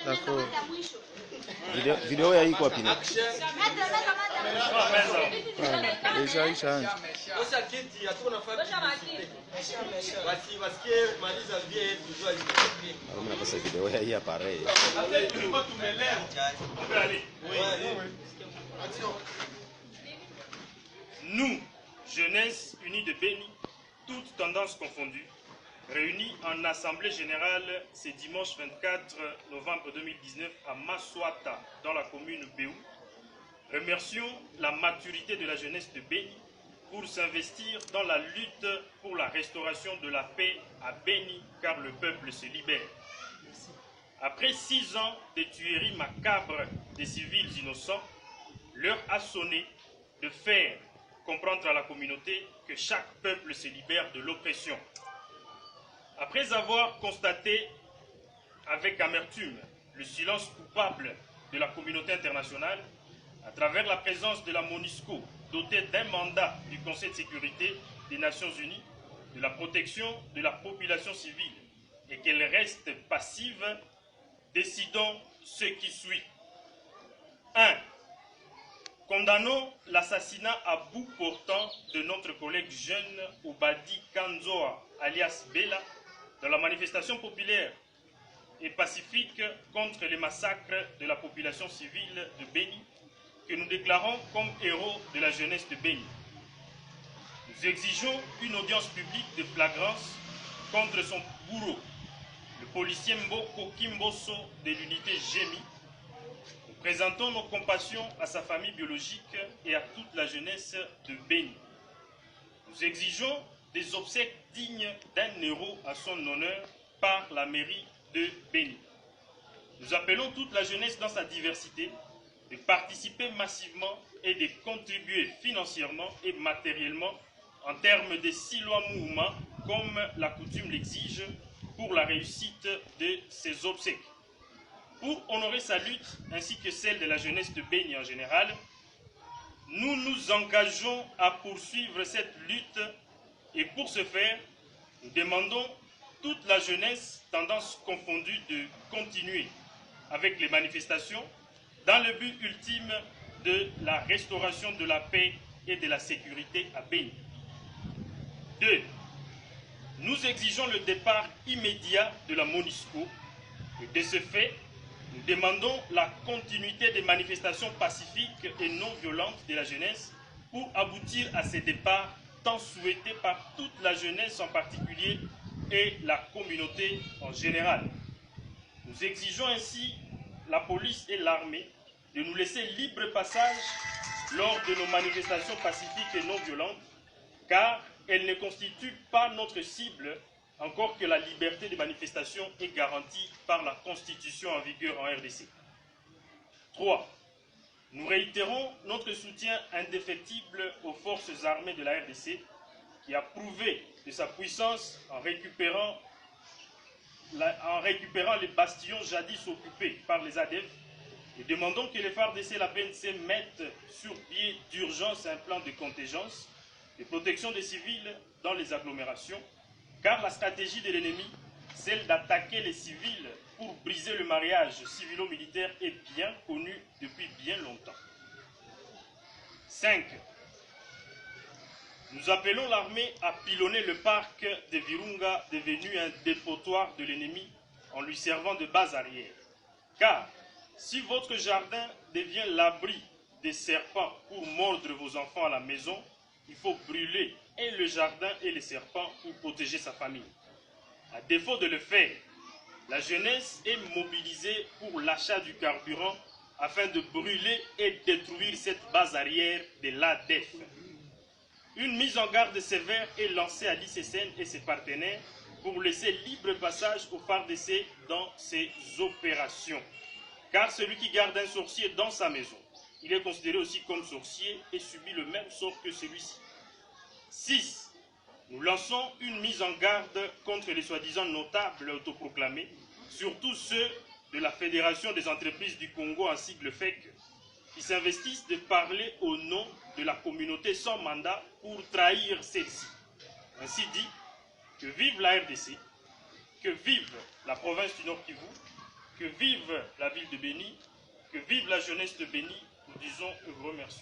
D'accord. Video ya iko wapi? Deja ishaanza. Mimi napasa video ya hii appareil. Nous, jeunesse unie de Béni, toutes tendances confondues, réunis en assemblée générale ce dimanche 24 novembre 2019 à Maswata, dans la commune Béou, remercions la maturité de la jeunesse de Béni pour s'investir dans la lutte pour la restauration de la paix à Béni, car le peuple se libère. Après 6 ans de tueries macabres des civils innocents, l'heure a sonné de faire comprendre à la communauté que chaque peuple se libère de l'oppression. Après avoir constaté avec amertume le silence coupable de la communauté internationale, à travers la présence de la MONUSCO, dotée d'un mandat du Conseil de sécurité des Nations Unies, de la protection de la population civile, et qu'elle reste passive, décidons ce qui suit. 1. Condamnons l'assassinat à bout portant de notre collègue jeune Obadi Kanzoa, alias Bella, dans la manifestation populaire et pacifique contre les massacres de la population civile de Béni, que nous déclarons comme héros de la jeunesse de Béni. Nous exigeons une audience publique de flagrance contre son bourreau, le policier Mboko Kimboso de l'unité GEMI. Nous présentons nos compassions à sa famille biologique et à toute la jeunesse de Béni. Nous exigeons des obsèques dignes d'un héros à son honneur par la mairie de Béni. Nous appelons toute la jeunesse dans sa diversité de participer massivement et de contribuer financièrement et matériellement en termes de Siloa Mouvement, comme la coutume l'exige, pour la réussite de ces obsèques. Pour honorer sa lutte ainsi que celle de la jeunesse de Béni en général, nous nous engageons à poursuivre cette lutte et pour ce faire, nous demandons toute la jeunesse, tendance confondue, de continuer avec les manifestations dans le but ultime de la restauration de la paix et de la sécurité à Béni. 2. Nous exigeons le départ immédiat de la MONUSCO et de ce fait, nous demandons la continuité des manifestations pacifiques et non violentes de la jeunesse pour aboutir à ces départs tant souhaités par toute la jeunesse en particulier et la communauté en général. Nous exigeons ainsi la police et l'armée de nous laisser libre passage lors de nos manifestations pacifiques et non violentes, car elles ne constituent pas notre cible, encore que la liberté de manifestation est garantie par la Constitution en vigueur en RDC. 3. Nous réitérons notre soutien indéfectible aux forces armées de la RDC, qui a prouvé de sa puissance en récupérant les bastions jadis occupés par les ADF, et demandons que les FARDC et la PNC mettent sur pied d'urgence un plan de contingence de protection des civils dans les agglomérations, car la stratégie de l'ennemi, celle d'attaquer les civils pour briser le mariage civilo-militaire, est bien connue depuis bien longtemps. 5. Nous appelons l'armée à pilonner le parc de Virunga, devenu un dépotoir de l'ennemi, en lui servant de base arrière. Car si votre jardin devient l'abri des serpents pour mordre vos enfants à la maison, il faut brûler et le jardin et les serpents pour protéger sa famille. À défaut de le faire, la jeunesse est mobilisée pour l'achat du carburant afin de brûler et détruire cette base arrière de l'ADF. Une mise en garde sévère est lancée à l'ICCN et ses partenaires pour laisser libre passage aux FARDC dans ces opérations. Car celui qui garde un sorcier dans sa maison, il est considéré aussi comme sorcier et subit le même sort que celui-ci. 6. Nous lançons une mise en garde contre les soi-disant notables autoproclamés, surtout ceux de la Fédération des entreprises du Congo en sigle FEC, qui s'investissent de parler au nom de la communauté sans mandat pour trahir celle-ci. Ainsi dit, que vive la RDC, que vive la province du Nord Kivu, Que vive la ville de Béni, que vive la jeunesse de Béni. Nous disons heureux merci.